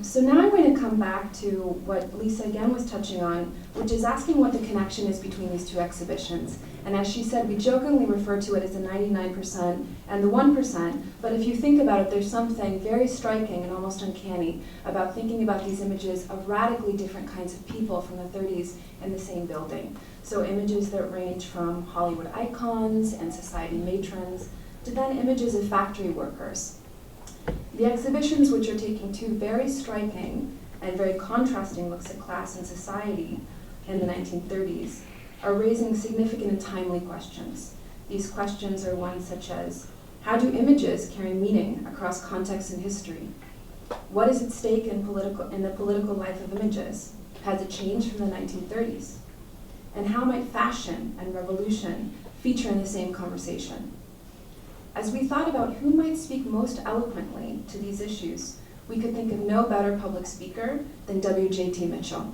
So now I'm going to come back to what Lisa again was touching on, which is asking what the connection is between these two exhibitions. And as she said, we jokingly refer to it as the 99% and the 1%, but if you think about it, there's something very striking and almost uncanny about thinking about these images of radically different kinds of people from the 30s in the same building. So images that range from Hollywood icons and society matrons to then images of factory workers. The exhibitions, which are taking two very striking and very contrasting looks at class and society in the 1930s, are raising significant and timely questions. These questions are ones such as, how do images carry meaning across context and history? What is at stake in the political life of images? Has it changed from the 1930s? And how might fashion and revolution feature in the same conversation? As we thought about who might speak most eloquently to these issues, we could think of no better public speaker than W.J.T. Mitchell.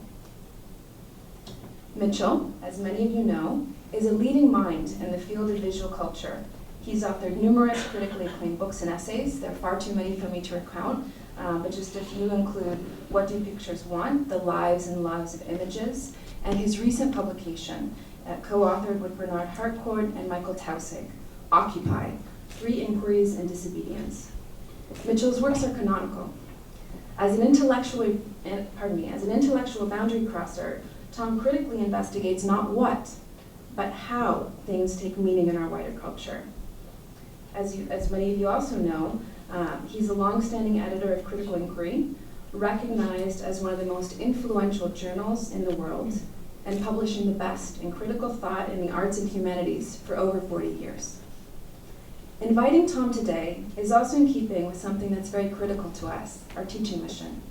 Mitchell, as many of you know, is a leading mind in the field of visual culture. He's authored numerous critically acclaimed books and essays. There are far too many for me to recount, but just a few include What Do Pictures Want? The Lives and Loves of Images, and his recent publication, co-authored with Bernard Harcourt and Michael Taussig, Occupy, 3 Inquiries in Disobedience. Mitchell's works are canonical. As an intellectual boundary crosser, Tom critically investigates not what, but how things take meaning in our wider culture. As many of you also know, he's a longstanding editor of Critical Inquiry, recognized as one of the most influential journals in the world, and publishing the best in critical thought in the arts and humanities for over 40 years. Inviting Tom today is also in keeping with something that's very critical to us, our teaching mission,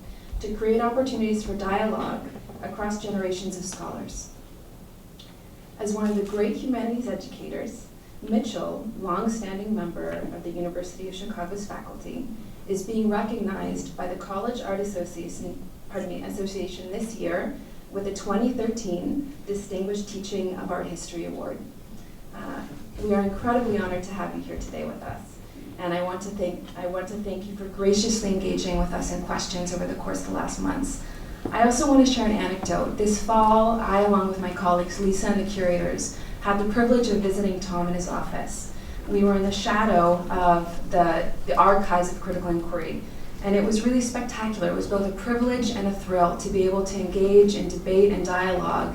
to create opportunities for dialogue across generations of scholars. As one of the great humanities educators, Mitchell, long-standing member of the University of Chicago's faculty, is being recognized by the College Art Association this year with the 2013 Distinguished Teaching of Art History Award. We are incredibly honored to have you here today with us, and I want to thank you for graciously engaging with us in questions over the course of the last months. I also want to share an anecdote. This fall, I, along with my colleagues Lisa and the curators, had the privilege of visiting Tom in his office. We were in the shadow of the archives of Critical Inquiry, and it was really spectacular. It was both a privilege and a thrill to be able to engage in debate and dialogue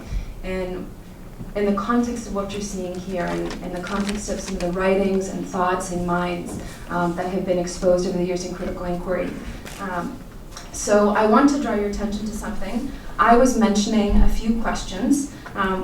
in the context of what you're seeing here, and in the context of some of the writings and thoughts and minds that have been exposed over the years in Critical Inquiry. So I want to draw your attention to something. I was mentioning a few questions.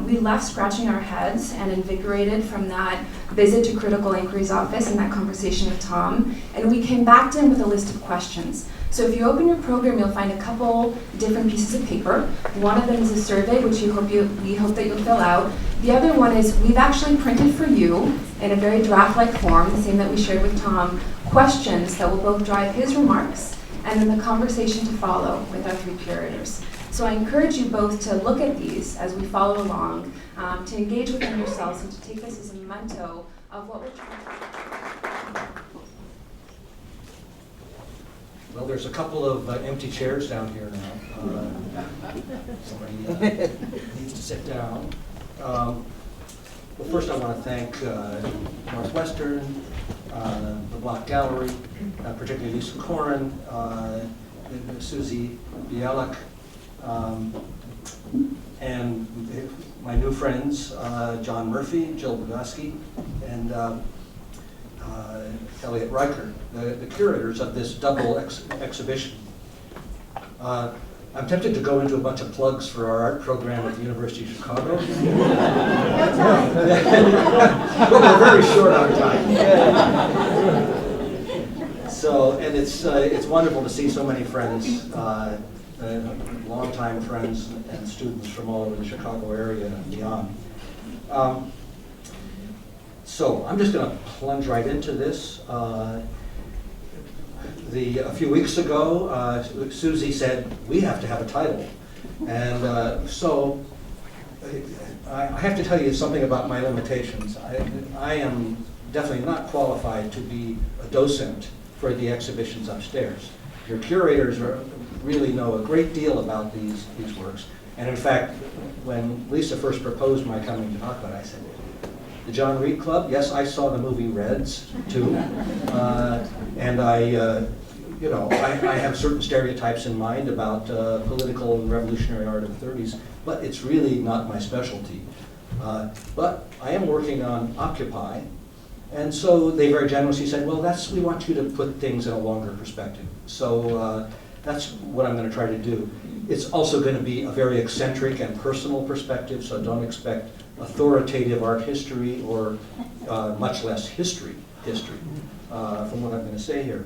We left scratching our heads and invigorated from that visit to Critical Inquiry's office and that conversation with Tom, and we came back to him with a list of questions. So if you open your program, you'll find a couple different pieces of paper. One of them is a survey, which we hope that you'll fill out. The other one is we've actually printed for you in a very draft-like form, the same that we shared with Tom, questions that will both drive his remarks and then the conversation to follow with our 3 curators. So I encourage you both to look at these as we follow along, to engage with them yourselves and to take this as a memento of what we're trying to do. Well, there's a couple of empty chairs down here now. Somebody needs to sit down. Well, first I want to thank Northwestern, the Block Gallery, particularly Lisa Koren, Susie Bielek, and my new friends, John Murphy, Jill Bogosky, and Elliot Riker, the curators of this double exhibition. I'm tempted to go into a bunch of plugs for our art program at the University of Chicago. But we're very short on time. So, and it's wonderful to see so many friends, longtime friends and students from all over the Chicago area and beyond. So I'm just going to plunge right into this. A few weeks ago, Susie said, we have to have a title. And so I have to tell you something about my limitations. I am definitely not qualified to be a docent for the exhibitions upstairs. Your curators really know a great deal about these works. And in fact, when Lisa first proposed my coming to talk about it, I said, the John Reed Club? Yes, I saw the movie Reds, too. And I have certain stereotypes in mind about political and revolutionary art of the 30s, but it's really not my specialty. But I am working on Occupy, and so they very generously said, well, we want you to put things in a longer perspective. So that's what I'm going to try to do. It's also going to be a very eccentric and personal perspective, so don't expect authoritative art history or much less history from what I'm going to say here.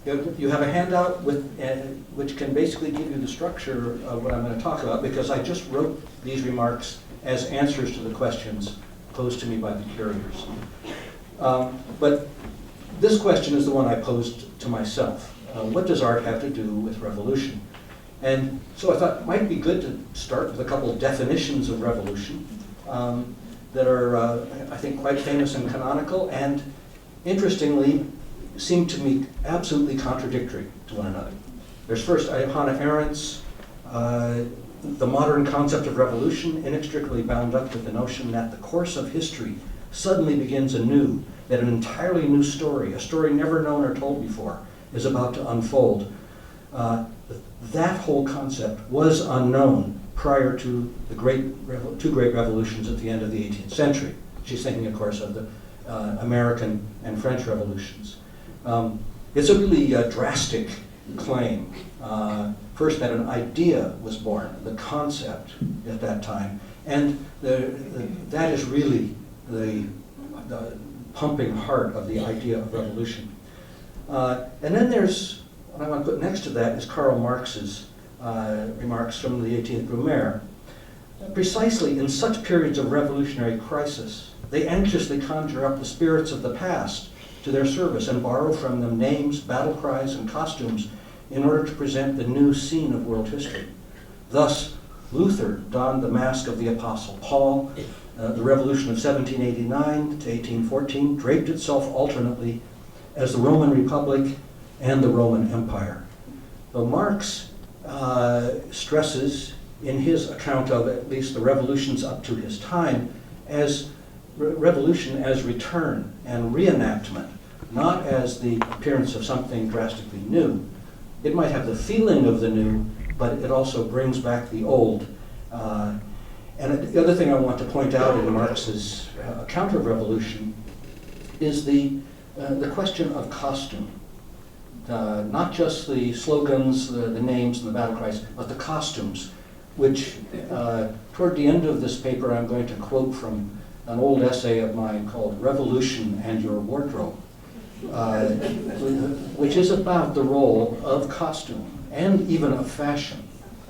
You have a handout which can basically give you the structure of what I'm going to talk about, because I just wrote these remarks as answers to the questions posed to me by the curators. But this question is the one I posed to myself. What does art have to do with revolution? And so I thought it might be good to start with a couple of definitions of revolution that are, I think, quite famous and canonical, and interestingly, seem to me absolutely contradictory to one another. There's first Hannah Arendt's the modern concept of revolution, inextricably bound up with the notion that the course of history suddenly begins anew, that an entirely new story, a story never known or told before, is about to unfold. That whole concept was unknown prior to the two great revolutions at the end of the 18th century. She's thinking, of course, of the American and French revolutions. It's a really drastic claim. First, that an idea was born, the concept at that time, and that is really the pumping heart of the idea of revolution. And then there's, what I want to put next to that is Karl Marx's remarks from the 18th Brumaire. Precisely in such periods of revolutionary crisis, they anxiously conjure up the spirits of the past to their service and borrow from them names, battle cries, and costumes in order to present the new scene of world history. Thus, Luther donned the mask of the Apostle Paul. The revolution of 1789 to 1814 draped itself alternately as the Roman Republic and the Roman Empire. Though Marx stresses in his account of at least the revolutions up to his time as revolution as return and reenactment, not as the appearance of something drastically new. It might have the feeling of the new, but it also brings back the old. And the other thing I want to point out in Marx's counter-revolution is the question of costume. Not just the slogans, the names, and the battle cries, but the costumes, which toward the end of this paper I'm going to quote from an old essay of mine called Revolution and Your Wardrobe, which is about the role of costume and even of fashion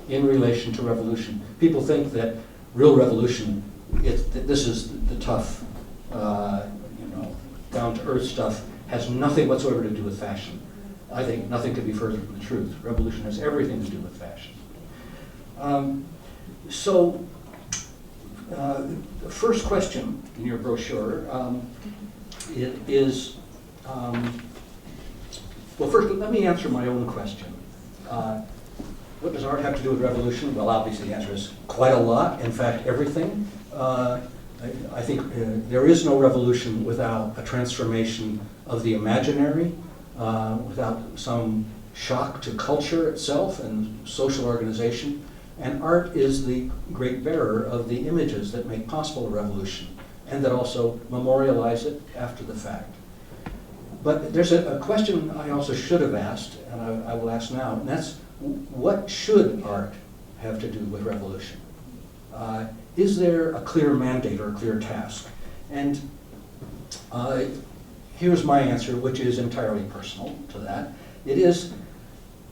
in relation to revolution. People think that real revolution, this is the tough, down-to-earth stuff, has nothing whatsoever to do with fashion. I think nothing could be further from the truth. Revolution has everything to do with fashion. The first question in your brochure is, well, first let me answer my own question. What does art have to do with revolution? Well, obviously the answer is quite a lot. In fact, everything. I think there is no revolution without a transformation of the imaginary, without some shock to culture itself and social organization. And art is the great bearer of the images that make possible a revolution and that also memorialize it after the fact. But there's a question I also should have asked, and I will ask now, and that's, what should art have to do with revolution? Is there a clear mandate or a clear task? And here's my answer, which is entirely personal to that. It is,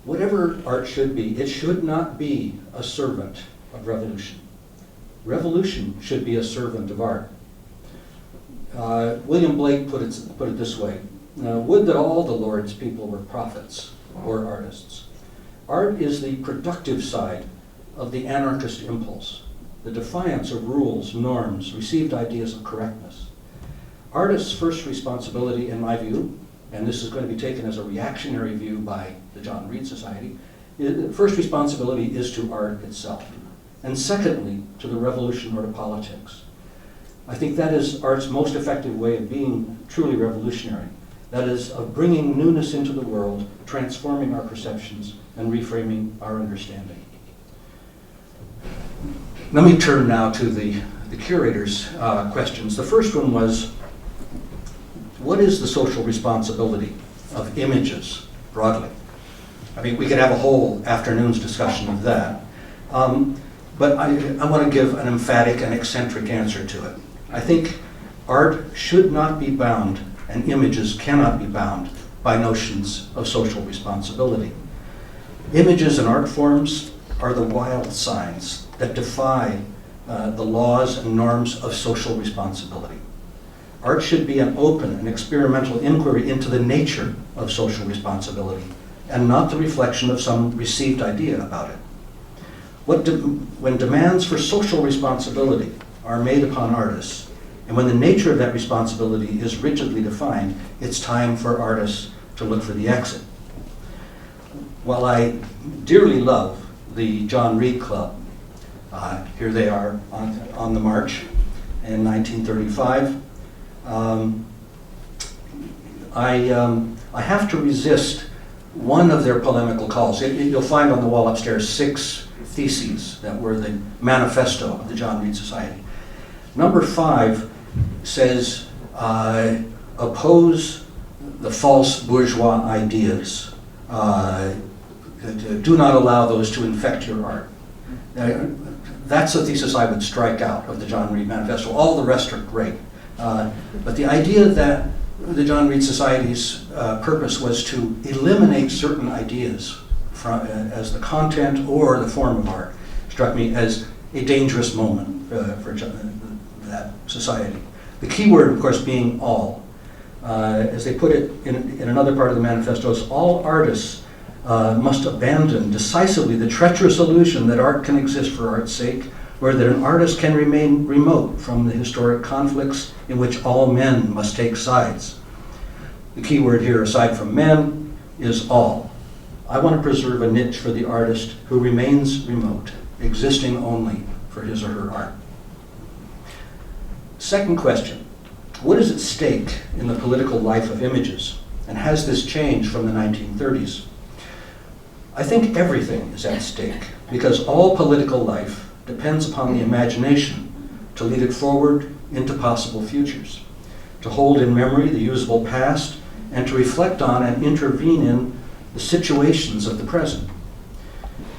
whatever art should be, it should not be a servant of revolution. Revolution should be a servant of art. William Blake put it this way: would that all the Lord's people were prophets or artists. Art is the productive side of the anarchist impulse, the defiance of rules, norms, received ideas of correctness. Artists' first responsibility, in my view, and this is going to be taken as a reactionary view by the John Reed Society, first responsibility is to art itself, and secondly, to the revolution or to politics. I think that is art's most effective way of being truly revolutionary. That is, of bringing newness into the world, transforming our perceptions, and reframing our understanding. Let me turn now to the curator's questions. The first one was, what is the social responsibility of images broadly? I mean, we could have a whole afternoon's discussion of that. But I want to give an emphatic and eccentric answer to it. I think art should not be bound, and images cannot be bound, by notions of social responsibility. Images and art forms are the wild signs that defy the laws and norms of social responsibility. Art should be an open and experimental inquiry into the nature of social responsibility, and not the reflection of some received idea about it. When demands for social responsibility are made upon artists, and when the nature of that responsibility is rigidly defined, it's time for artists to look for the exit. While I dearly love the John Reed Club, here they are on the march in 1935, I have to resist one of their polemical calls. You'll find on the wall upstairs 6 theses that were the manifesto of the John Reed Society. Number 5 says, oppose the false bourgeois ideas. Do not allow those to infect your art. That's a thesis I would strike out of the John Reed Manifesto. All the rest are great. But the idea that the John Reed Society's purpose was to eliminate certain ideas as the content or the form of art struck me as a dangerous moment for that society. The key word, of course, being all. As they put it in another part of the manifesto, is all artists must abandon decisively the treacherous illusion that art can exist for art's sake, or that an artist can remain remote from the historic conflicts in which all men must take sides. The key word here, aside from men, is all. I want to preserve a niche for the artist who remains remote, existing only for his or her art. Second question, what is at stake in the political life of images, and has this changed from the 1930s? I think everything is at stake, because all political life depends upon the imagination to lead it forward into possible futures, to hold in memory the usable past, and to reflect on and intervene in the situations of the present.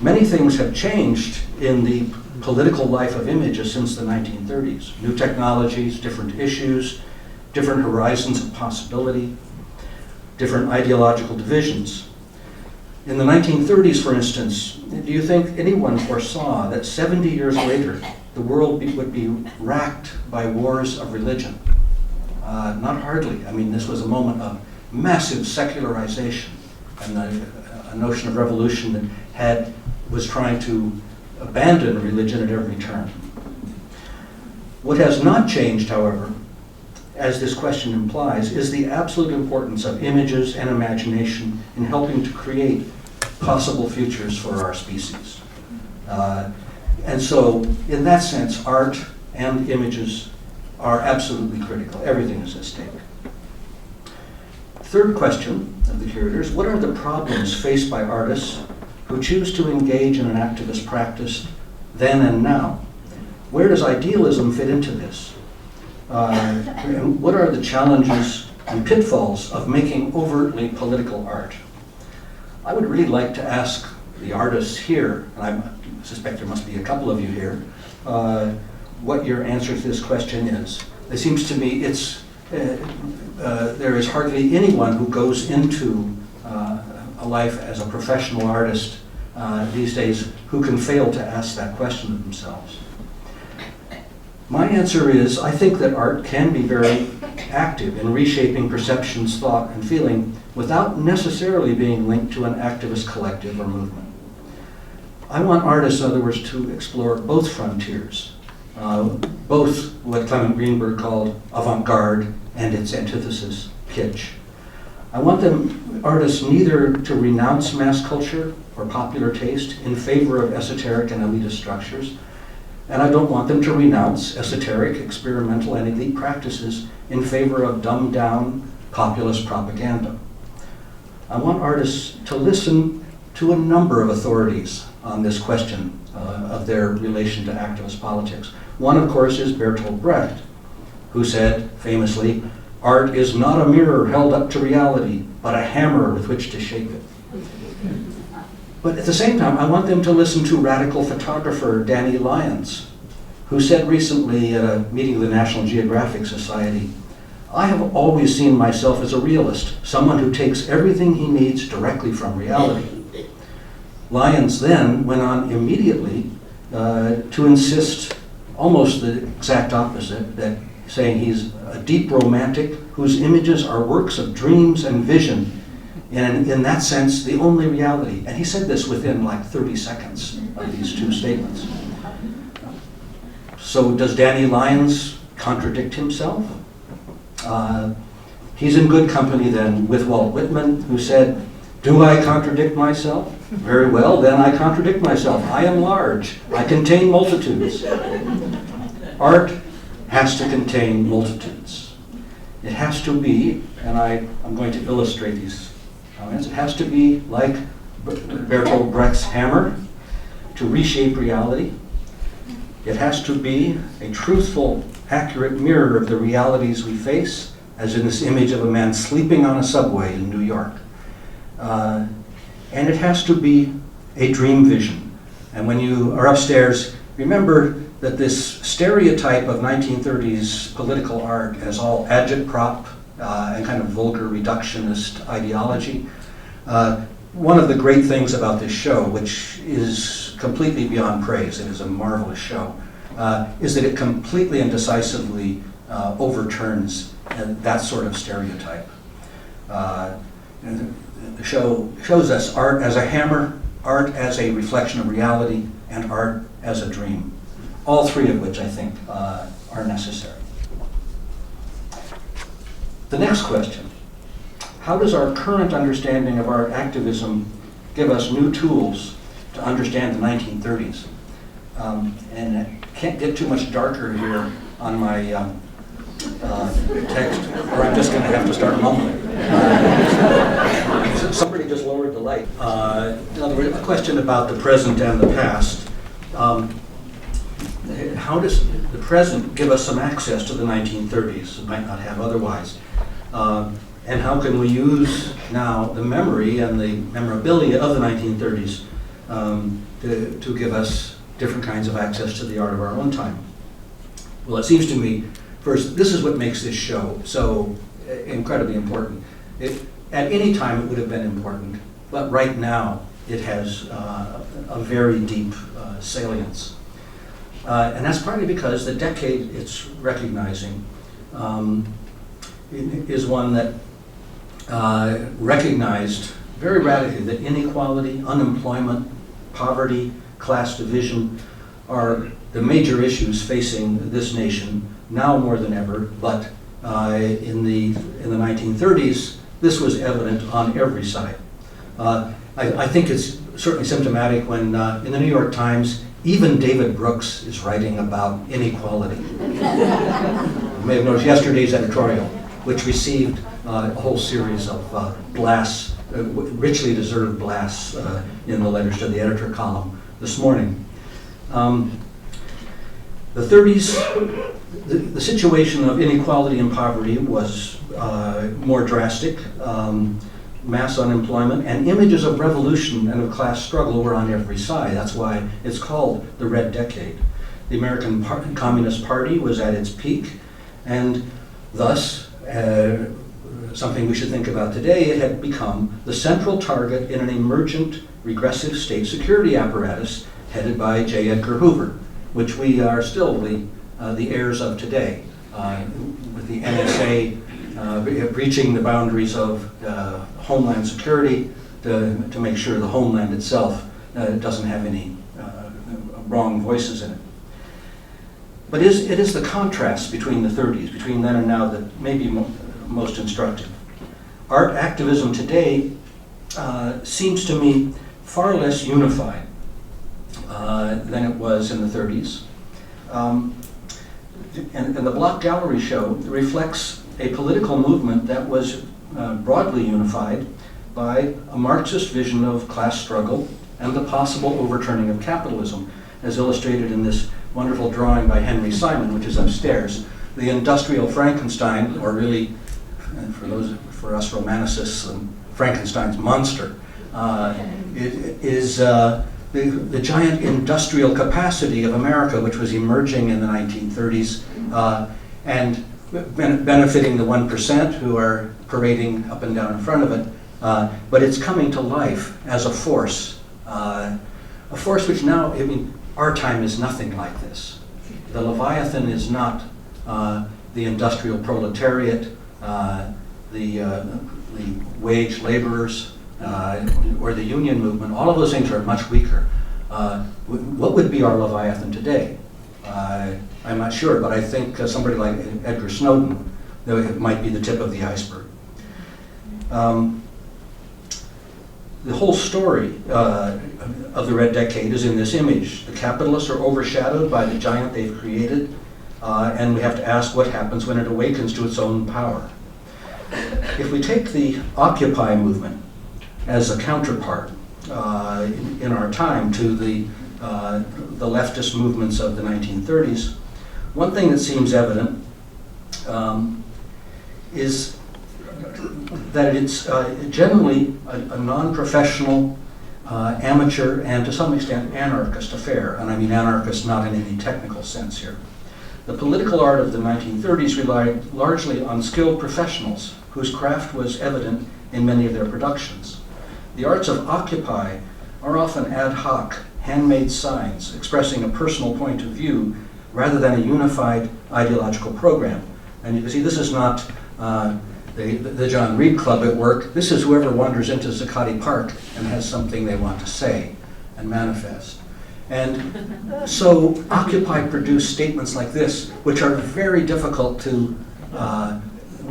Many things have changed in the political life of images since the 1930s. New technologies, different issues, different horizons of possibility, different ideological divisions. In the 1930s, for instance, do you think anyone foresaw that 70 years later, the world would be racked by wars of religion? Not hardly. I mean, this was a moment of massive secularization and a notion of revolution that was trying to abandon religion at every turn. What has not changed, however, as this question implies, is the absolute importance of images and imagination in helping to create possible futures for our species. And so, in that sense, art and images are absolutely critical. Everything is at stake. Third question of the curators, what are the problems faced by artists who choose to engage in an activist practice then and now? Where does idealism fit into this? And what are the challenges and pitfalls of making overtly political art? I would really like to ask the artists here, and I suspect there must be a couple of you here, what your answer to this question is. It seems to me there is hardly anyone who goes into a life as a professional artist these days who can fail to ask that question of themselves. My answer is, I think that art can be very active in reshaping perceptions, thought, and feeling without necessarily being linked to an activist collective or movement. I want artists, in other words, to explore both frontiers, both what Clement Greenberg called avant-garde and its antithesis, kitsch. I want artists neither to renounce mass culture or popular taste in favor of esoteric and elitist structures, and I don't want them to renounce esoteric, experimental, and elite practices in favor of dumbed-down populist propaganda. I want artists to listen to a number of authorities on this question of their relation to activist politics. One, of course, is Bertolt Brecht, who said famously, "Art is not a mirror held up to reality, but a hammer with which to shape it." But at the same time, I want them to listen to radical photographer Danny Lyons, who said recently at a meeting of the National Geographic Society, "I have always seen myself as a realist, someone who takes everything he needs directly from reality." Lyons then went on immediately to insist almost the exact opposite, that saying he's a deep romantic whose images are works of dreams and vision, and in that sense, the only reality. And he said this within like 30 seconds of these two statements. So does Danny Lyons contradict himself? He's in good company then with Walt Whitman, who said, "Do I contradict myself? Very well, then I contradict myself. I am large. I contain multitudes." Art has to contain multitudes. It has to be, and I'm going to illustrate these comments, it has to be like Bertolt Brecht's hammer to reshape reality. It has to be a truthful, accurate mirror of the realities we face, as in this image of a man sleeping on a subway in New York. And it has to be a dream vision. And when you are upstairs, remember that this stereotype of 1930s political art as all agitprop and kind of vulgar reductionist ideology. One of the great things about this show, which is completely beyond praise, it is a marvelous show, is that it completely and decisively overturns that sort of stereotype. And the show shows us art as a hammer, art as a reflection of reality, and art as a dream. All three of which I think are necessary. The next question: how does our current understanding of art activism give us new tools to understand the 1930s? And I can't get too much darker here on my text, or I'm just going to have to start mumbling. Somebody just lowered the light. In other words, a question about the present and the past. How does the present give us some access to the 1930s it might not have otherwise? And how can we use now the memory and the memorabilia of the 1930s to give us different kinds of access to the art of our own time? Well, it seems to me, first, this is what makes this show so incredibly important. At any time it would have been important, but right now it has a very deep salience. And that's partly because the decade it's recognizing is one that recognized very radically that inequality, unemployment, poverty, class division are the major issues facing this nation now more than ever, but in the 1930s, this was evident on every side. I think it's certainly symptomatic when in the New York Times, even David Brooks is writing about inequality. You may have noticed yesterday's editorial, which received a whole series of blasts, richly deserved blasts in the letters to the editor column this morning. The 30s, the situation of inequality and poverty was more drastic. Mass unemployment and images of revolution and of class struggle were on every side. That's why it's called the Red Decade. The American Communist Party was at its peak, and thus, something we should think about today, it had become the central target in an emergent regressive state security apparatus headed by J. Edgar Hoover, which we are still the heirs of today, with the NSA breaching the boundaries of Homeland Security to make sure the homeland itself doesn't have any wrong voices in it. But it is the contrast between the 30s, between then and now, that may be most instructive. art activism today seems to me far less unified than it was in the 30s. And the Block Gallery show reflects a political movement that was broadly unified by a Marxist vision of class struggle and the possible overturning of capitalism, as illustrated in this wonderful drawing by Henry Simon, which is upstairs. The industrial Frankenstein, or really, for us Romanicists, Frankenstein's monster, is the giant industrial capacity of America, which was emerging in the 1930s and benefiting the 1% who are parading up and down in front of it. But it's coming to life as a force which now, I mean, our time is nothing like this. The Leviathan is not the industrial proletariat, the wage laborers, or the union movement. All of those things are much weaker. What would be our Leviathan today? I'm not sure, but I think somebody like Edgar Snowden, it might be the tip of the iceberg. The whole story of the Red Decade is in this image. The capitalists are overshadowed by the giant they've created, and we have to ask what happens when it awakens to its own power. If we take the Occupy movement as a counterpart in our time to the leftist movements of the 1930s, one thing that seems evident is that it's generally a non-professional, amateur, and to some extent anarchist affair. And I mean anarchist not in any technical sense here. The political art of the 1930s relied largely on skilled professionals whose craft was evident in many of their productions. The arts of Occupy are often ad hoc, handmade signs expressing a personal point of view rather than a unified ideological program. And you can see this is not the John Reed Club at work. This is whoever wanders into Zuccotti Park and has something they want to say and manifest. And so Occupy produced statements like this, which are very difficult to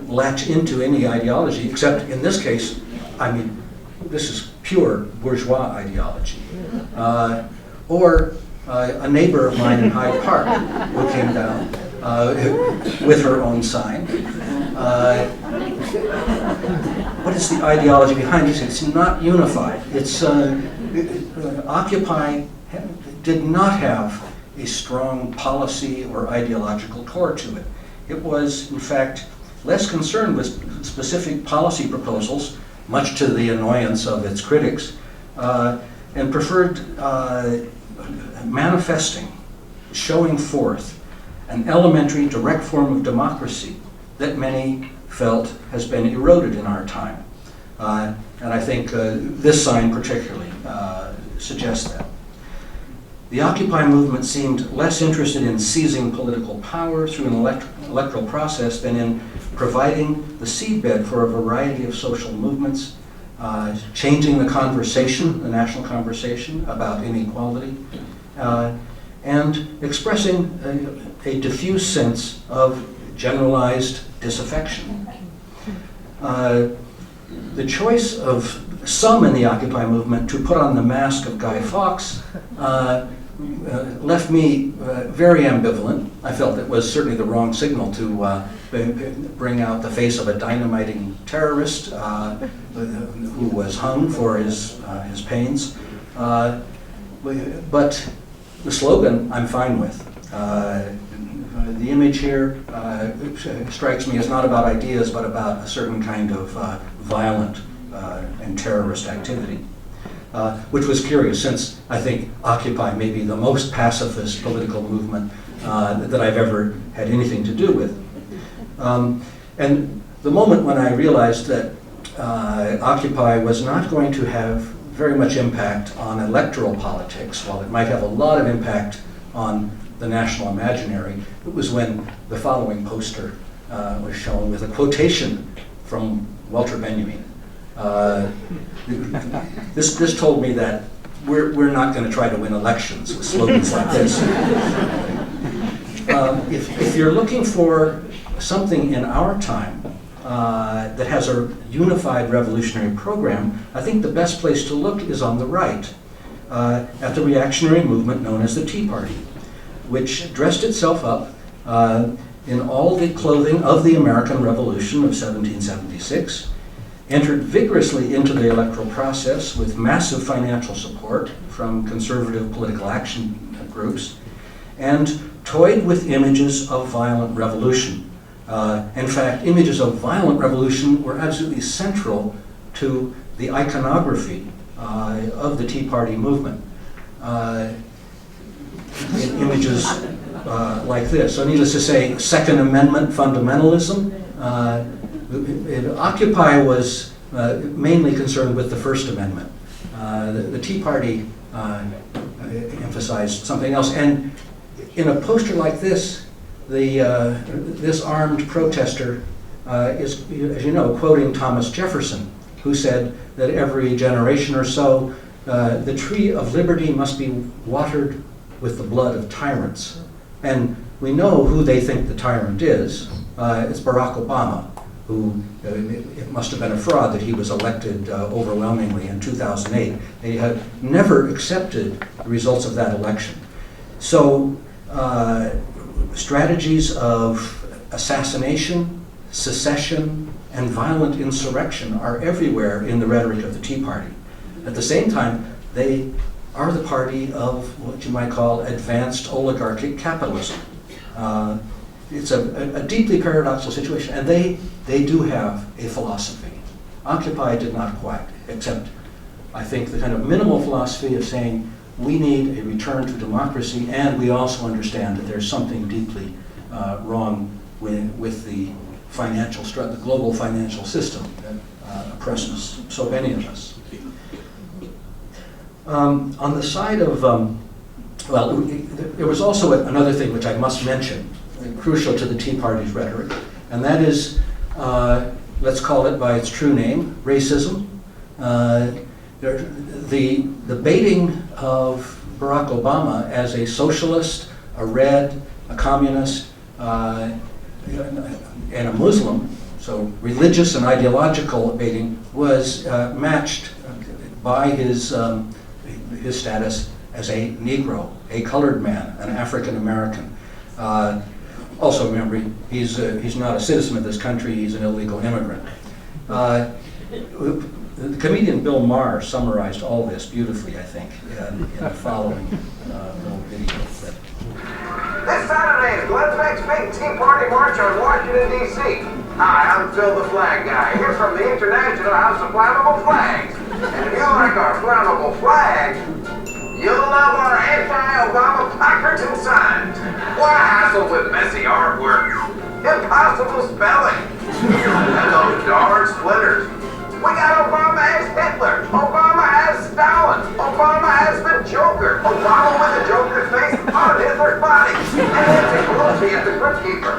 latch into any ideology, except in this case, I mean, this is pure bourgeois ideology. Or a neighbor of mine in Hyde Park who came down with her own sign. What is the ideology behind this? It's not unified. It's Occupy did not have a strong policy or ideological core to it. It was, in fact, less concerned with specific policy proposals, much to the annoyance of its critics, and preferred manifesting, showing forth an elementary direct form of democracy that many felt has been eroded in our time. And I think this sign particularly suggests that. The Occupy movement seemed less interested in seizing political power through an electoral process than in providing the seedbed for a variety of social movements, changing the conversation, the national conversation about inequality, and expressing a diffuse sense of generalized disaffection. The choice of some in the Occupy movement to put on the mask of Guy Fawkes left me very ambivalent. I felt it was certainly the wrong signal to bring out the face of a dynamiting terrorist who was hung for his pains. But the slogan I'm fine with. The image here strikes me as not about ideas, but about a certain kind of violent and terrorist activity, which was curious, since I think Occupy may be the most pacifist political movement that I've ever had anything to do with. And the moment when I realized that Occupy was not going to have very much impact on electoral politics, while it might have a lot of impact on the national imaginary, it was when the following poster was shown with a quotation from Walter Benjamin. This told me that we're not going to try to win elections with slogans like this. If you're looking for something in our time that has a unified revolutionary program, I think the best place to look is on the right, at the reactionary movement known as the Tea Party, which dressed itself up in all the clothing of the American Revolution of 1776, entered vigorously into the electoral process with massive financial support from conservative political action groups, and toyed with images of violent revolution. In fact, images of violent revolution were absolutely central to the iconography of the Tea Party movement. In images like this. So needless to say, Second Amendment fundamentalism. Occupy was mainly concerned with the First Amendment. The Tea Party emphasized something else. And in a poster like this, this armed protester is, as you know, quoting Thomas Jefferson, who said that every generation or so, the tree of liberty must be watered with the blood of tyrants. And we know who they think the tyrant is. It's Barack Obama, who it must have been a fraud that he was elected overwhelmingly in 2008. They had never accepted the results of that election. So strategies of assassination, secession, and violent insurrection are everywhere in the rhetoric of the Tea Party. At the same time, they are the party of what you might call advanced oligarchic capitalism. It's a deeply paradoxical situation, and they do have a philosophy. Occupy did not quite, except I think the kind of minimal philosophy of saying we need a return to democracy, and we also understand that there's something deeply wrong with the the global financial system that oppresses so many of us. On the side of, well, there was also another thing which I must mention, crucial to the Tea Party's rhetoric, and that is, let's call it by its true name, racism. The baiting of Barack Obama as a socialist, a red, a communist, and a Muslim, so religious and ideological baiting, was matched by his status as a Negro, a colored man, an African American. Also remember, he's not a citizen of this country, he's an illegal immigrant. The comedian Bill Maher summarized all this beautifully, I think, in the following little video. This Saturday is Glenn Beck's big Tea Party March on Washington, D.C. Hi, I'm Phil the Flag Guy, here from the International House of Flammable Flags. And if you like our flammable flag, you'll love our anti-Obama placards and signs. Why hassle with messy artwork? Impossible spelling. And those darn splitters. We got Obama as Hitler, Obama as Stalin, Obama as the Joker, Obama with the Joker's face on Hitler's body, and Nancy Pelosi as the Crypt Keeper.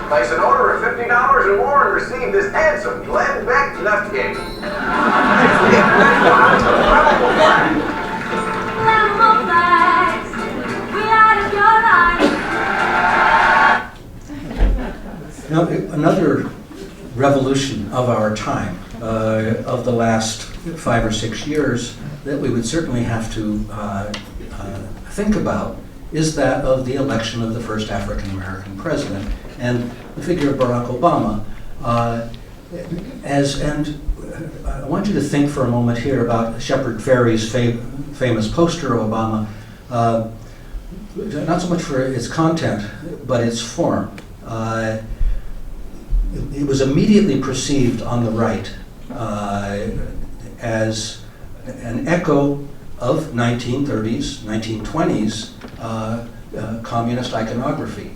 Place an order of $50 or more and receive this handsome Glenn Beck Lefgate. Flammable flags, we out of your line. Now, another revolution of our time, of the last 5 or 6 years, that we would certainly have to think about is that of the election of the first African American president and the figure of Barack Obama. And I want you to think for a moment here about Shepard Fairey's famous poster of Obama, not so much for its content, but its form. It was immediately perceived on the right as an echo of 1930s, 1920s communist iconography,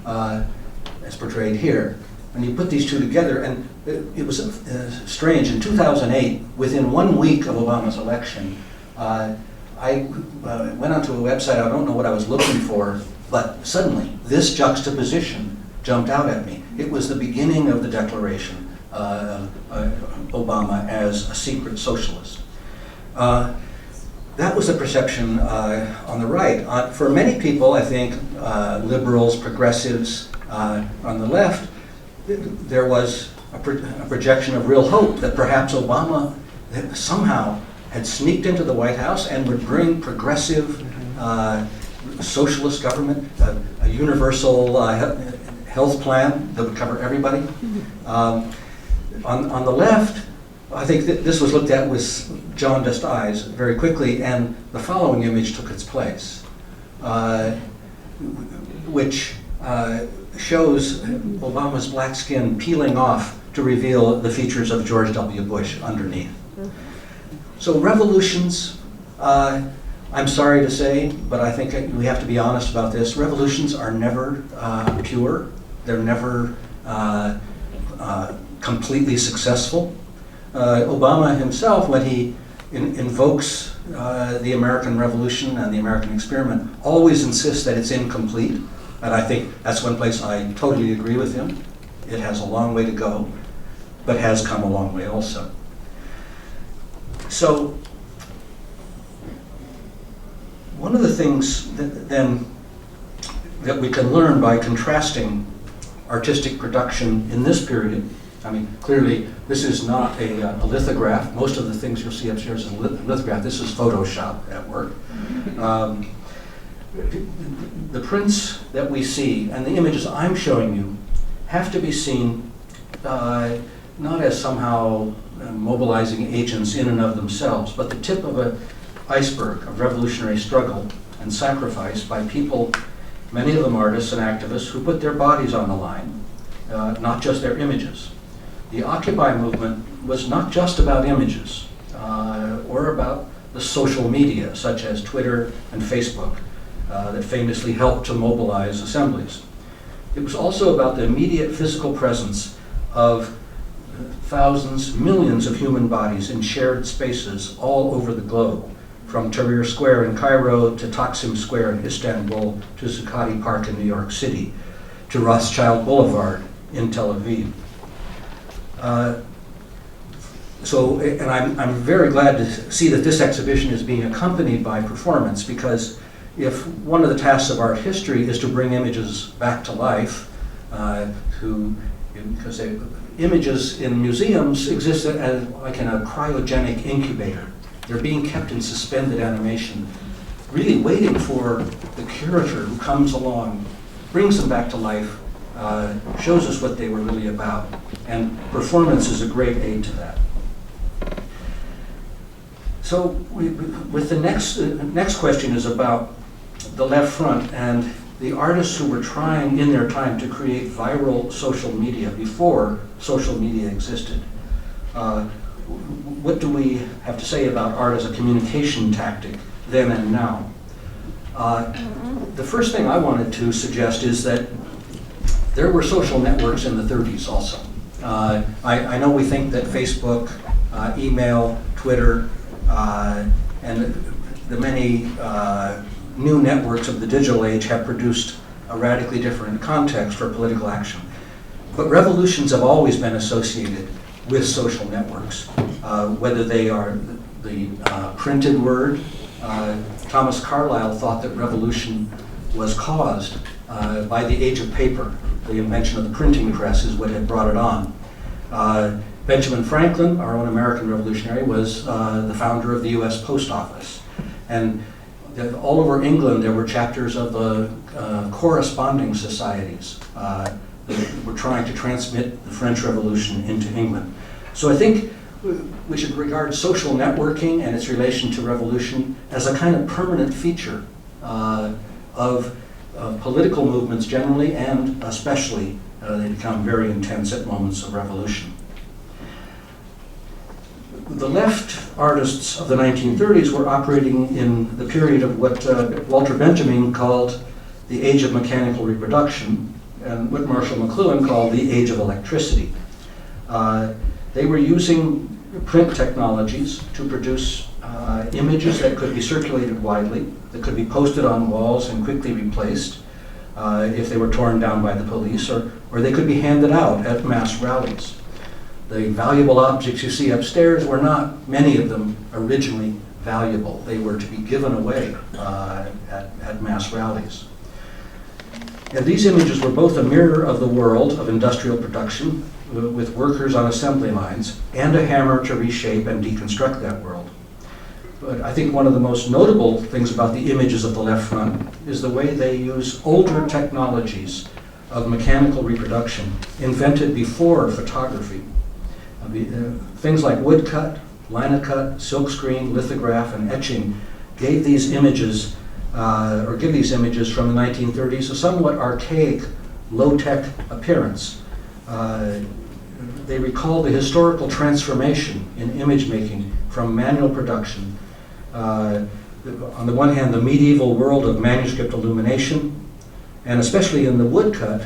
as portrayed here. And you put these two together, and it was strange. In 2008, within 1 week of Obama's election, I went onto a website. I don't know what I was looking for, but suddenly this juxtaposition jumped out at me. It was the beginning of the declaration of Obama as a secret socialist. That was the perception on the right. For many people, I think, liberals, progressives on the left, there was a projection of real hope that perhaps Obama somehow had sneaked into the White House and would bring progressive socialist government, a universal health plan that would cover everybody. On the left, I think that this was looked at with jaundiced eyes very quickly, and the following image took its place, which shows Obama's black skin peeling off to reveal the features of George W. Bush underneath. So revolutions, I'm sorry to say, but I think we have to be honest about this, revolutions are never pure. They're never completely successful. Obama himself, when he invokes the American Revolution and the American experiment, always insists that it's incomplete. And I think that's one place I totally agree with him. It has a long way to go, but has come a long way also. So, one of the things that we can learn by contrasting artistic production in this period, I mean, clearly this is not a lithograph. Most of the things you'll see upstairs is a lithograph. This is Photoshop at work. The prints that we see and the images I'm showing you have to be seen not as somehow mobilizing agents in and of themselves, but the tip of an iceberg of revolutionary struggle and sacrifice by people, many of them artists and activists, who put their bodies on the line, not just their images. The Occupy movement was not just about images or about the social media, such as Twitter and Facebook, that famously helped to mobilize assemblies. It was also about the immediate physical presence of thousands, millions of human bodies in shared spaces all over the globe, from Tahrir Square in Cairo to Taksim Square in Istanbul to Zuccotti Park in New York City to Rothschild Boulevard in Tel Aviv. And I'm very glad to see that this exhibition is being accompanied by performance, because if one of the tasks of art history is to bring images back to life, because images in museums exist as like in a cryogenic incubator. They're being kept in suspended animation, really waiting for the curator who comes along, brings them back to life, shows us what they were really about. And performance is a great aid to that. So with the next question is about the left front and the artists who were trying in their time to create viral social media before social media existed. What do we have to say about art as a communication tactic then and now? The first thing I wanted to suggest is that there were social networks in the 30s also. I know we think that Facebook, email, Twitter, and the many new networks of the digital age have produced a radically different context for political action. But revolutions have always been associated with social networks, whether they are the printed word. Thomas Carlyle thought that revolution was caused by the age of paper. The invention of the printing press is what had brought it on. Benjamin Franklin, our own American revolutionary, was the founder of the US Post Office. And all over England there were chapters of the corresponding societies that were trying to transmit the French Revolution into England. So I think we should regard social networking and its relation to revolution as a kind of permanent feature of political movements generally, and especially they become very intense at moments of revolution. The left artists of the 1930s were operating in the period of what Walter Benjamin called the age of mechanical reproduction, and what Marshall McLuhan called the age of electricity. They were using print technologies to produce images that could be circulated widely, that could be posted on walls and quickly replaced if they were torn down by the police, or they could be handed out at mass rallies. The valuable objects you see upstairs were not, many of them, originally valuable. They were to be given away at mass rallies. And these images were both a mirror of the world of industrial production, with workers on assembly lines, and a hammer to reshape and deconstruct that world. But I think one of the most notable things about the images of the left front is the way they use older technologies of mechanical reproduction invented before photography. Things like woodcut, linocut, silkscreen, lithograph, and etching gave these images, give these images from the 1930s a somewhat archaic, low-tech appearance. They recall the historical transformation in image making from manual production. On the one hand, the medieval world of manuscript illumination, and especially in the woodcut,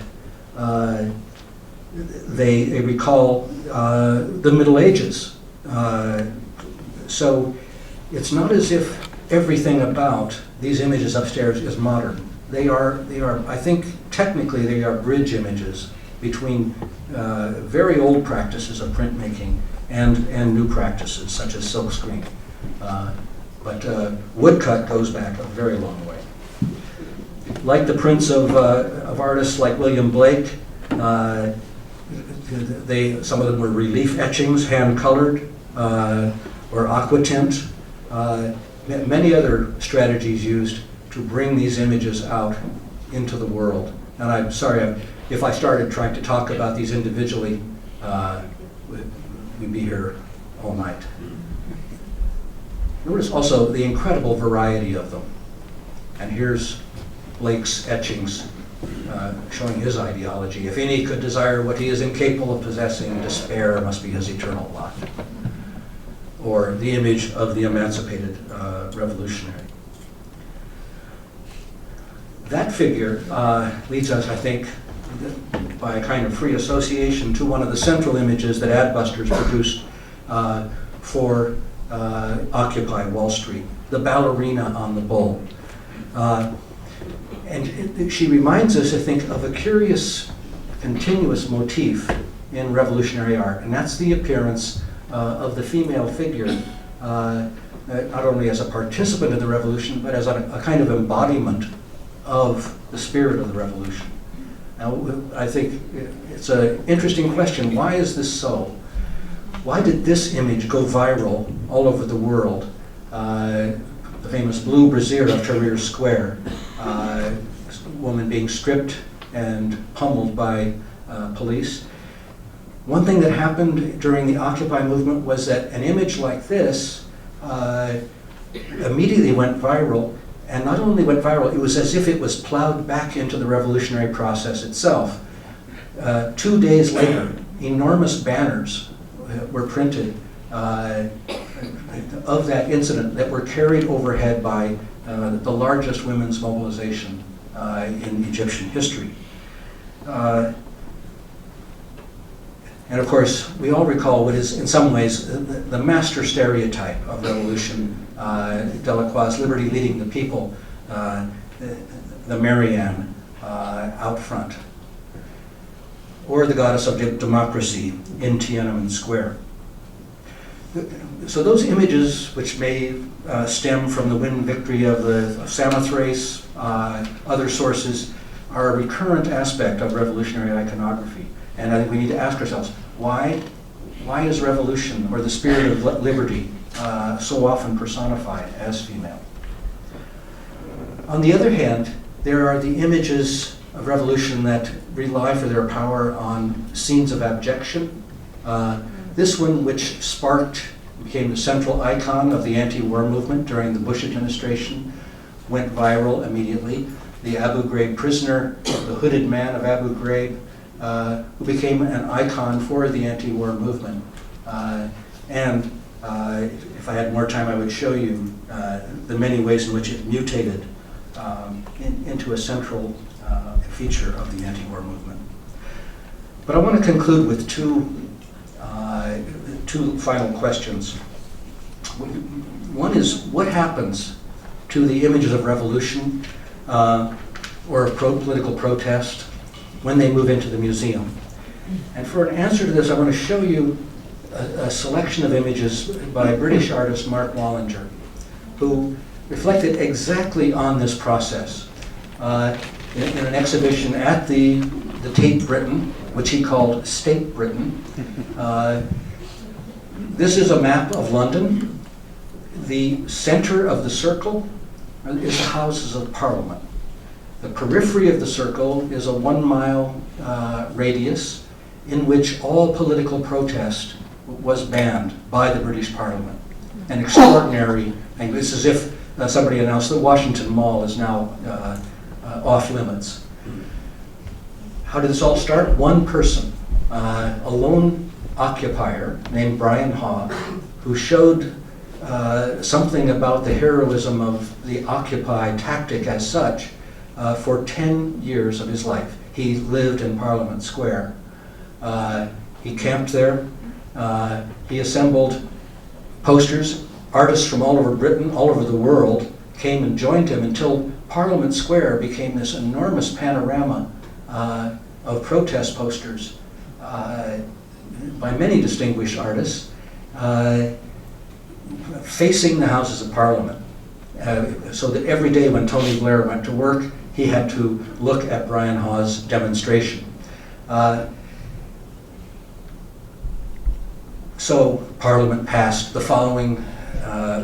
they recall the Middle Ages. So it's not as if everything about these images upstairs is modern. They are, I think, technically they are bridge images between very old practices of printmaking and new practices such as silkscreen. But woodcut goes back a very long way. Like the prints of artists like William Blake, some of them were relief etchings, hand-colored, or aquatint. Many other strategies used to bring these images out into the world. And I'm sorry if I started trying to talk about these individually, we'd be here all night. Notice also the incredible variety of them. And here's Blake's etchings showing his ideology. If any could desire what he is incapable of possessing, despair must be his eternal lot. Or the image of the emancipated revolutionary. That figure leads us, I think, by a kind of free association to one of the central images that Adbusters produced for Occupy Wall Street, the ballerina on the bull. And she reminds us, I think, of a curious, continuous motif in revolutionary art, and that's the appearance of the female figure, not only as a participant in the revolution, but as a kind of embodiment of the spirit of the revolution. Now, I think it's an interesting question. Why is this so? Why did this image go viral all over the world? The famous blue brassiere of Tahrir Square, a woman being stripped and pummeled by police. One thing that happened during the Occupy movement was that an image like this immediately went viral, and not only went viral, it was as if it was plowed back into the revolutionary process itself. 2 days later, enormous banners were printed of that incident that were carried overhead by the largest women's mobilization in Egyptian history. And of course, we all recall what is in some ways the master stereotype of revolution, Delacroix's liberty leading the people, the Marianne out front, or the goddess of democracy in Tiananmen Square. So those images, which may stem from the win victory of the Samothrace, other sources, are a recurrent aspect of revolutionary iconography. And I think we need to ask ourselves, why is revolution, or the spirit of liberty, so often personified as female? On the other hand, there are the images of revolution that rely for their power on scenes of abjection. This one, which became the central icon of the anti-war movement during the Bush administration, went viral immediately. The Abu Ghraib prisoner, the hooded man of Abu Ghraib, who became an icon for the anti-war movement. And if I had more time, I would show you the many ways in which it mutated into a central feature of the anti-war movement. But I want to conclude with two final questions. One is, what happens to the images of revolution or political protest when they move into the museum? And for an answer to this, I want to show you a selection of images by British artist Mark Wallinger, who reflected exactly on this process. in an exhibition at the Tate Britain, which he called State Britain. This is a map of London. The center of the circle is the Houses of Parliament. The periphery of the circle is a 1 mile radius in which all political protest was banned by the British Parliament. An extraordinary thing. It's as if somebody announced that Washington Mall is now off limits. How did this all start? One person, a lone occupier named Brian Haw, who showed something about the heroism of the Occupy tactic as such for 10 years of his life. He lived in Parliament Square. He camped there. He assembled posters. Artists from all over Britain, all over the world, came and joined him until Parliament Square became this enormous panorama of protest posters by many distinguished artists facing the Houses of Parliament. So that every day when Tony Blair went to work, he had to look at Brian Haw's demonstration. So Parliament passed the following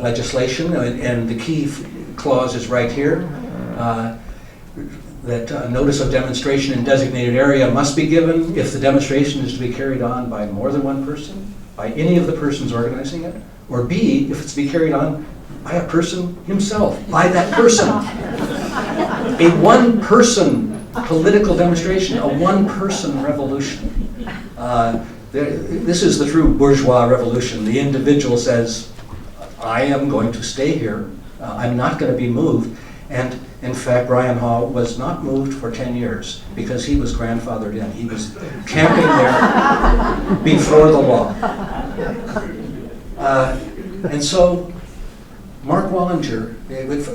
legislation, and the key clause is right here, that a notice of demonstration in designated area must be given if the demonstration is to be carried on by more than one person, by any of the persons organizing it, or B, if it's to be carried on by a person himself, by that person. A one-person political demonstration, a one-person revolution. This is the true bourgeois revolution. The individual says, I am going to stay here. I'm not going to be moved. And in fact, Brian Haw was not moved for 10 years because he was grandfathered in. He was camping there before the law. And so Mark Wallinger,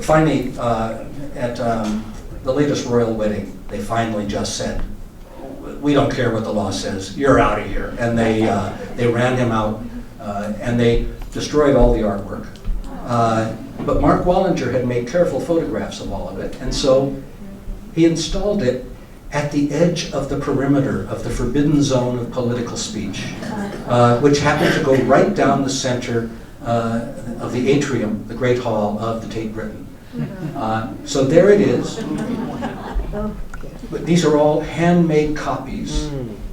finally, at the latest royal wedding, they finally just said, we don't care what the law says, you're out of here. And they ran him out, and they destroyed all the artwork. But Mark Wallinger had made careful photographs of all of it, and so he installed it at the edge of the perimeter of the forbidden zone of political speech, which happened to go right down the center of the atrium, the Great Hall of the Tate Britain. So there it is. But these are all handmade copies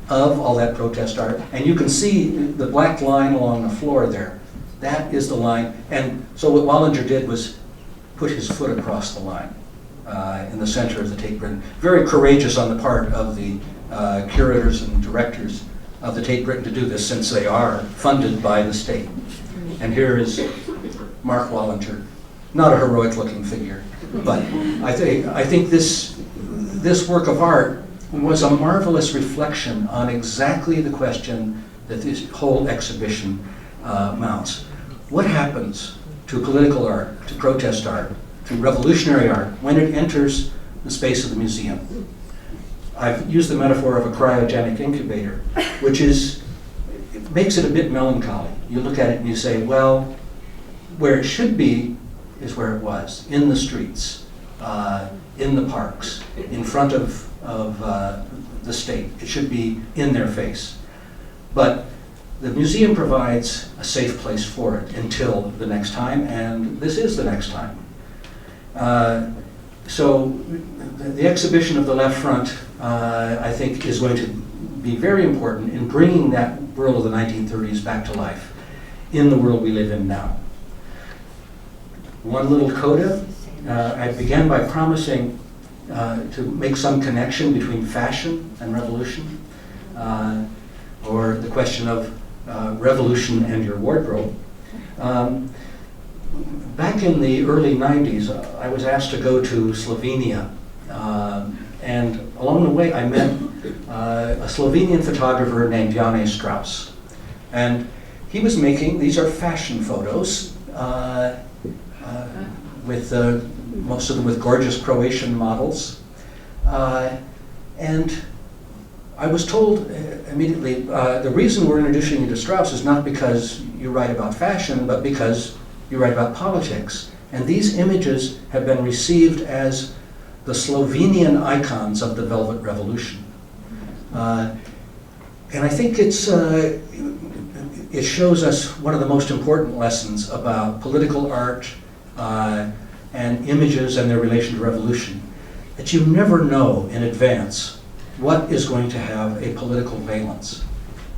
of all that protest art, and you can see the black line along the floor there. That is the line, and so what Wallinger did was put his foot across the line in the center of the Tate Britain. Very courageous on the part of the curators and directors of the Tate Britain to do this, since they are funded by the state. And here is Mark Wallinger, not a heroic-looking figure, but I think this work of art was a marvelous reflection on exactly the question that this whole exhibition mounts. What happens to political art, to protest art, to revolutionary art when it enters the space of the museum? I've used the metaphor of a cryogenic incubator, which it makes it a bit melancholy. You look at it and you say, well, where it should be is where it was, in the streets, in the parks, in front of the state. It should be in their face. But the museum provides a safe place for it until the next time, and this is the next time. So the exhibition of the left front, I think, is going to be very important in bringing that world of the 1930s back to life in the world we live in now. One little coda. I began by promising to make some connection between fashion and revolution, or the question of revolution and your wardrobe. Back in the early 90s, I was asked to go to Slovenia, and along the way I met a Slovenian photographer named Jane Strauss. And he was making, these are fashion photos, with most of them with gorgeous Croatian models. And I was told immediately, the reason we're introducing you to Strauss is not because you write about fashion, but because you write about politics. And these images have been received as the Slovenian icons of the Velvet Revolution. And I think it shows us one of the most important lessons about political art and images and their relation to revolution, that you never know in advance what is going to have a political valence.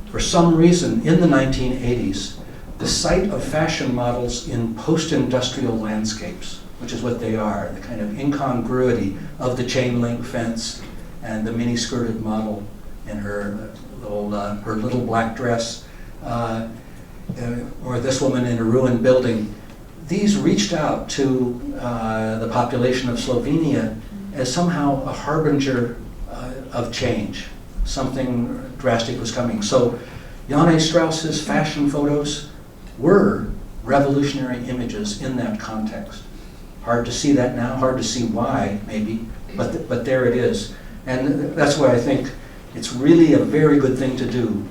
For some reason, in the 1980s, the sight of fashion models in post-industrial landscapes, which is what they are, the kind of incongruity of the chain link fence and the mini-skirted model in her little black dress, or this woman in a ruined building, these reached out to the population of Slovenia as somehow a harbinger of change. Something drastic was coming. So Janne Strauss's fashion photos were revolutionary images in that context. Hard to see that now, hard to see why, maybe, but there it is. And that's why I think it's really a very good thing to do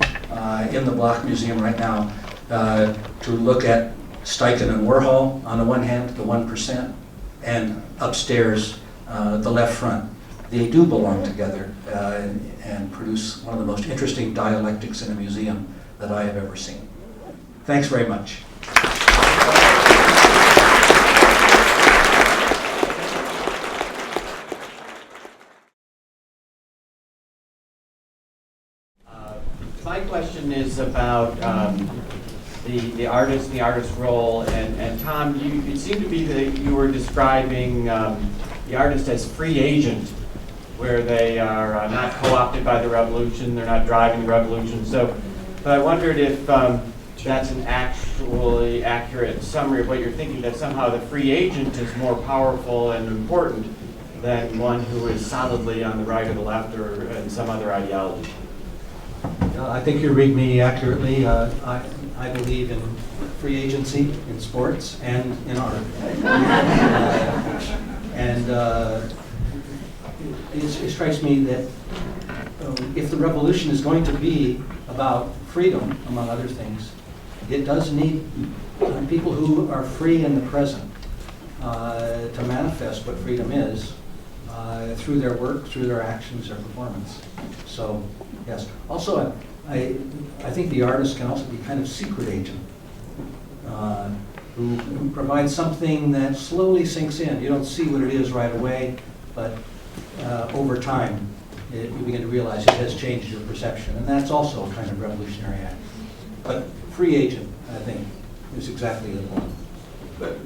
in the Bloch Museum right now, to look at Steichen and Warhol on the one hand, the 1%, and upstairs, the left front. They do belong together and produce one of the most interesting dialectics in a museum that I have ever seen. Thanks very much. My question is about the artist and the artist's role. And Tom, it seemed to be that you were describing the artist as free agent, where they are not co-opted by the revolution, they're not driving the revolution. So, but I wondered if that's an actually accurate summary of what you're thinking, that somehow the free agent is more powerful and important than one who is solidly on the right or the left or in some other ideology. I think you read me accurately. I believe in free agency in sports and in art. It strikes me that if the revolution is going to be about freedom, among other things, it does need people who are free in the present to manifest what freedom is through their work, through their actions, their performance. So, yes. Also, I think the artist can also be kind of secret agent who provides something that slowly sinks in. You don't see what it is right away, but over time, you begin to realize it has changed your perception, and that's also a kind of revolutionary act. But free agent, I think, is exactly the one.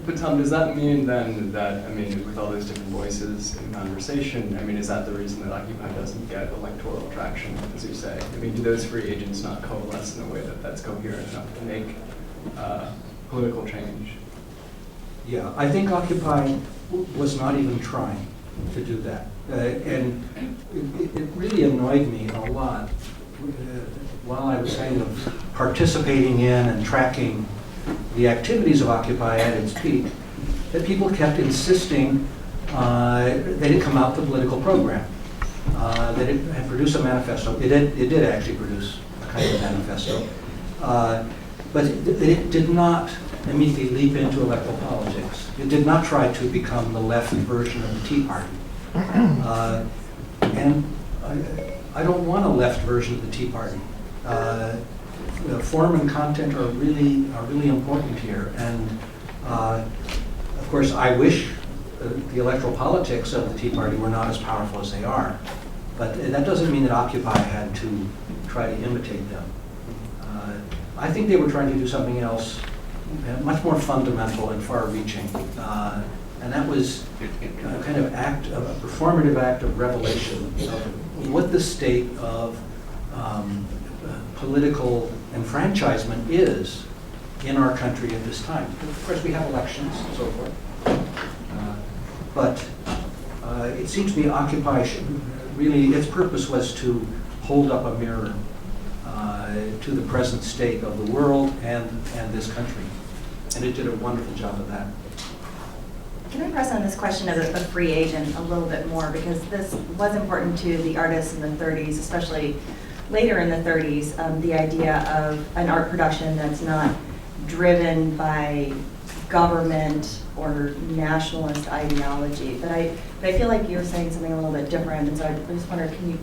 But Tom, does that mean then that, I mean, with all those different voices in conversation, I mean, is that the reason that Occupy doesn't get electoral traction, as you say? I mean, do those free agents not coalesce in a way that's coherent enough to make political change? Yeah, I think Occupy was not even trying to do that. And it really annoyed me a lot while I was kind of participating in and tracking the activities of Occupy at its peak, that people kept insisting they didn't come out with a political program, that it had produced a manifesto. It did actually produce a kind of manifesto, but it did not immediately leap into electoral politics. It did not try to become the left version of the Tea Party. And I don't want a left version of the Tea Party. Form and content are really important here, and of course I wish the electoral politics of the Tea Party were not as powerful as they are, but that doesn't mean that Occupy had to try to imitate them. I think they were trying to do something else much more fundamental and far-reaching, and that was a kind of a performative act of revelation of what the state of political enfranchisement is in our country at this time. Of course, we have elections and so forth. But it seems to me Occupy its purpose was to hold up a mirror to the present state of the world and this country. And it did a wonderful job of that. Can I press on this question of a free agent a little bit more, because this was important to the artists in the 30s, especially later in the 30s, the idea of an art production that's not driven by government or nationalist ideology. But I feel like you're saying something a little bit different, and so I just wonder, can you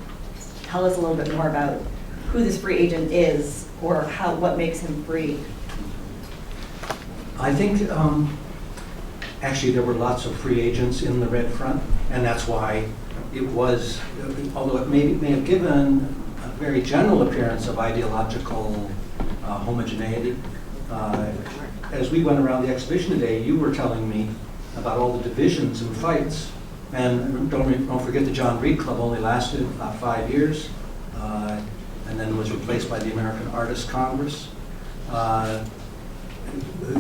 tell us a little bit more about who this free agent is, or what makes him free? I think actually there were lots of free agents in the Red Front, and that's why it was, although it may have given a very general appearance of ideological homogeneity. As we went around the exhibition today, you were telling me about all the divisions and fights. And don't forget the John Reed Club only lasted about 5 years, and then was replaced by the American Artists Congress.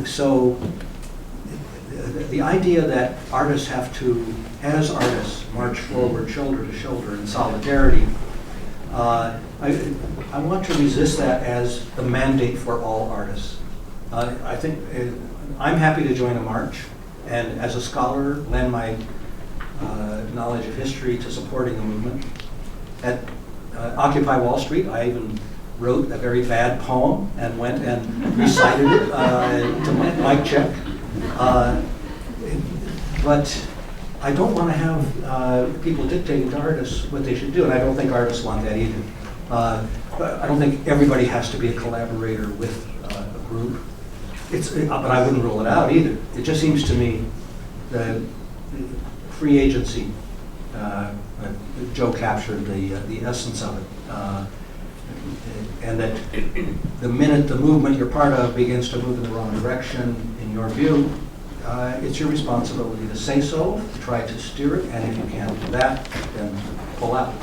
So the idea that artists have to, as artists, march forward shoulder to shoulder in solidarity, I want to resist that as the mandate for all artists. I think I'm happy to join a march, and as a scholar, lend my knowledge of history to supporting the movement. At Occupy Wall Street, I even wrote a very bad poem and went and recited it to Mike Check. But I don't want to have people dictating to artists what they should do, and I don't think artists want that either. But I don't think everybody has to be a collaborator with a group. But I wouldn't rule it out either. It just seems to me that free agency, Joe captured the essence of it, and that the minute the movement you're part of begins to move in the wrong direction, in your view, it's your responsibility to say so, to try to steer it, and if you can't do that, then pull out.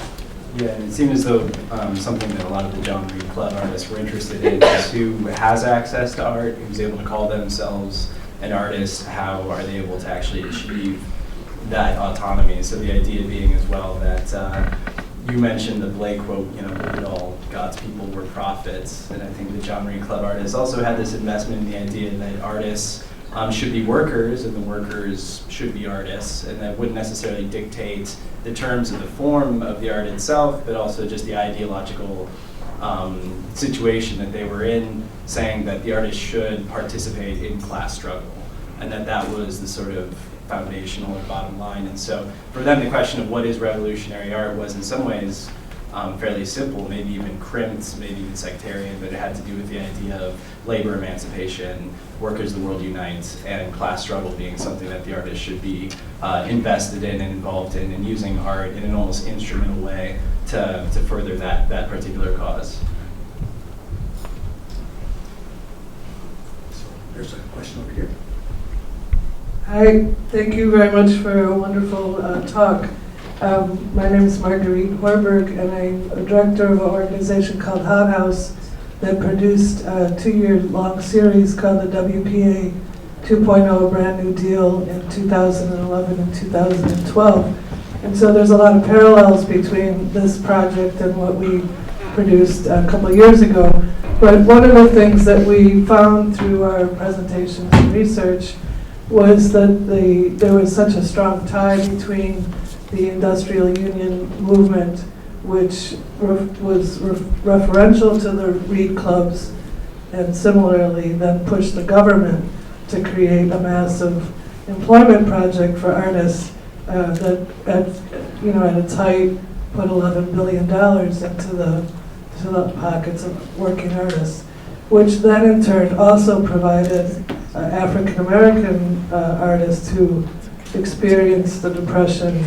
Yeah, and it seemed as though something that a lot of the John Reed Club artists were interested in is who has access to art, who's able to call themselves an artist, how are they able to actually achieve that autonomy. So the idea being as well that you mentioned the Blake quote, you know, look at all God's people were prophets, and I think the John Reed Club artists also had this investment in the idea that artists should be workers and the workers should be artists, and that wouldn't necessarily dictate the terms of the form of the art itself, but also just the ideological situation that they were in, saying that the artist should participate in class struggle, and that was the sort of foundational or bottom line. And so for them, the question of what is revolutionary art was in some ways fairly simple, maybe even crimped, maybe even sectarian, but it had to do with the idea of labor emancipation, workers the world unite, and class struggle being something that the artist should be invested in and involved in, and using art in an almost instrumental way to further that particular cause. So there's a question over here. Hi, thank you very much for a wonderful talk. My name is Marguerite Horberg, and I'm a director of an organization called Hot House that produced a 2-year-long series called the WPA 2.0 Brand New Deal in 2011 and 2012. And so there's a lot of parallels between this project and what we produced a couple of years ago. But one of the things that we found through our presentations and research was that there was such a strong tie between the industrial union movement, which was referential to the Reed clubs, and similarly then pushed the government to create a massive employment project for artists that at its height put $11 billion into the pockets of working artists, which then in turn also provided African American artists who experienced the Depression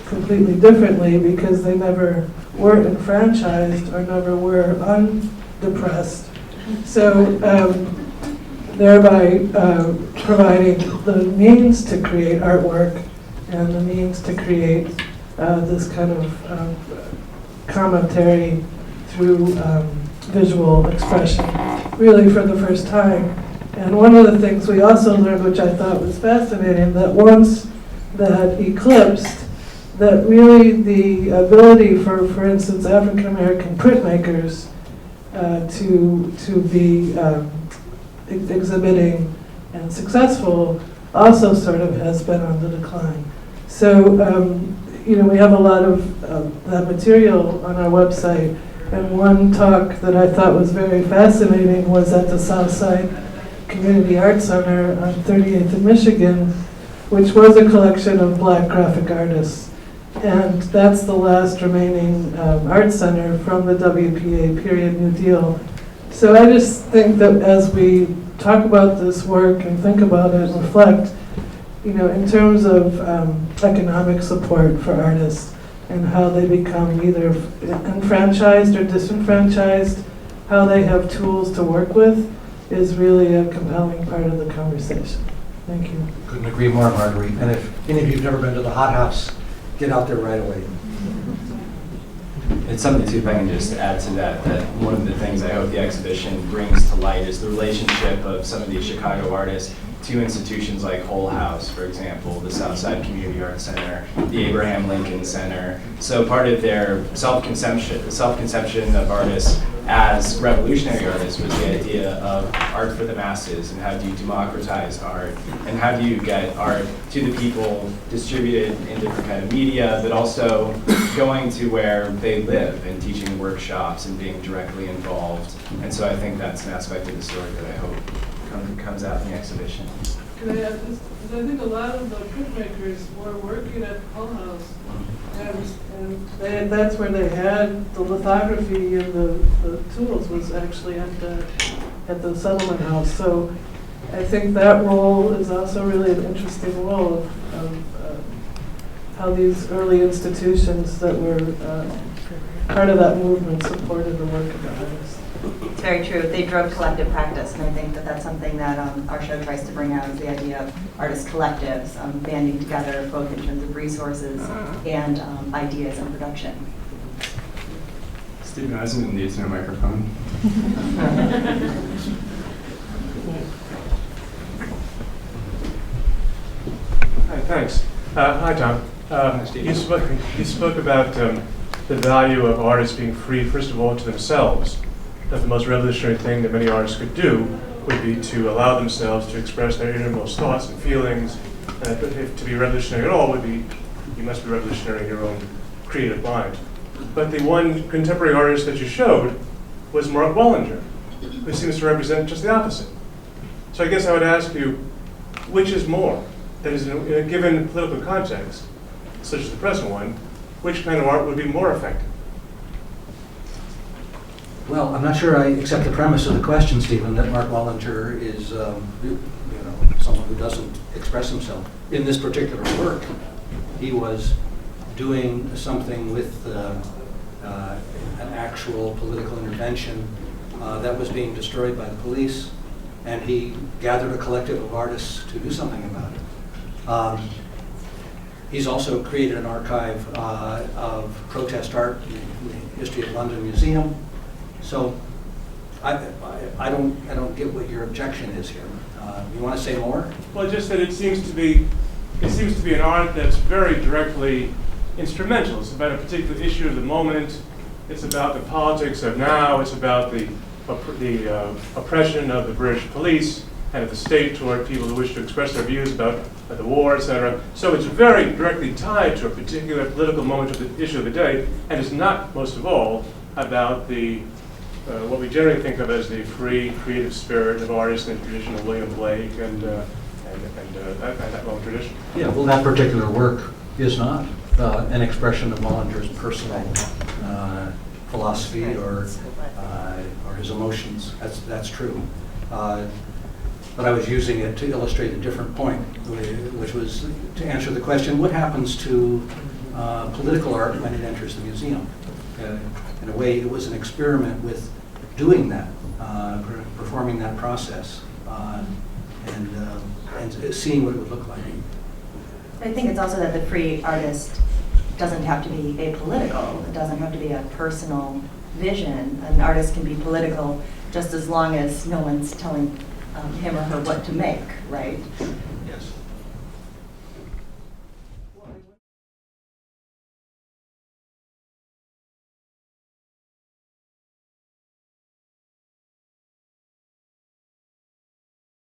completely differently because they never were enfranchised or never were undepressed. So thereby providing the means to create artwork and the means to create this kind of commentary through visual expression, really for the first time. And one of the things we also learned, which I thought was fascinating, that once that eclipsed, that really the ability for instance, African American printmakers to be exhibiting and successful also sort of has been on the decline. So we have a lot of that material on our website, and one talk that I thought was very fascinating was at the Southside Community Arts Center on 38th in Michigan, which was a collection of Black graphic artists. And that's the last remaining art center from the WPA period New Deal. So I just think that as we talk about this work and think about it and reflect, you know, in terms of economic support for artists and how they become either enfranchised or disenfranchised, how they have tools to work with is really a compelling part of the conversation. Thank you. Couldn't agree more, Marguerite. And if any of you have never been to the Hot House, get out there right away. It's something too, if I can just add to that, that one of the things I hope the exhibition brings to light is the relationship of some of these Chicago artists to institutions like Hull House, for example, the Southside Community Arts Center, the Abraham Lincoln Center. So part of their self-conception of artists as revolutionary artists was the idea of art for the masses, and how do you democratize art, and how do you get art to the people, distributed in different kind of media, but also going to where they live and teaching workshops and being directly involved. And so I think that's an aspect of the story that I hope comes out in the exhibition. Can I add this? Because I think a lot of the printmakers were working at Hull House, and that's where they had the lithography and the tools was actually at the settlement house. So I think that role is also really an interesting role of how these early institutions that were part of that movement supported the work of the artists. It's very true. They drove collective practice, and I think that that's something that our show tries to bring out, is the idea of artist collectives banding together, both in terms of resources and ideas and production. Stephen Eisenman needs no microphone. Hi, thanks. Hi, Tom. You spoke about the value of artists being free, first of all, to themselves. That the most revolutionary thing that many artists could do would be to allow themselves to express their innermost thoughts and feelings. And if to be revolutionary at all would be, you must be revolutionary in your own creative mind. But the one contemporary artist that you showed was Mark Wallinger, who seems to represent just the opposite. So I guess I would ask you, which is more? That is, in a given political context, such as the present one, which kind of art would be more effective? Well, I'm not sure I accept the premise of the question, Stephen, that Mark Wallinger is someone who doesn't express himself. In this particular work, he was doing something with an actual political intervention that was being destroyed by the police, and he gathered a collective of artists to do something about it. He's also created an archive of protest art in the History of London Museum. So I don't get what your objection is here. You want to say more? Well, just that it seems to be an art that's very directly instrumental. It's about a particular issue of the moment. It's about the politics of now. It's about the oppression of the British police and of the state toward people who wish to express their views about the war, etc. So it's very directly tied to a particular political moment of the issue of the day, and it's not, most of all, about the what we generally think of as the free, creative spirit of artists in the tradition of William Blake and that long tradition. Yeah, well, that particular work is not an expression of Wallinger's personal philosophy or his emotions. That's true. But I was using it to illustrate a different point, which was to answer the question, what happens to political art when it enters the museum? In a way, it was an experiment with doing that, performing that process, and seeing what it would look like. I think it's also that the free artist doesn't have to be apolitical. It doesn't have to be a personal vision. An artist can be political just as long as no one's telling him or her what to make, right?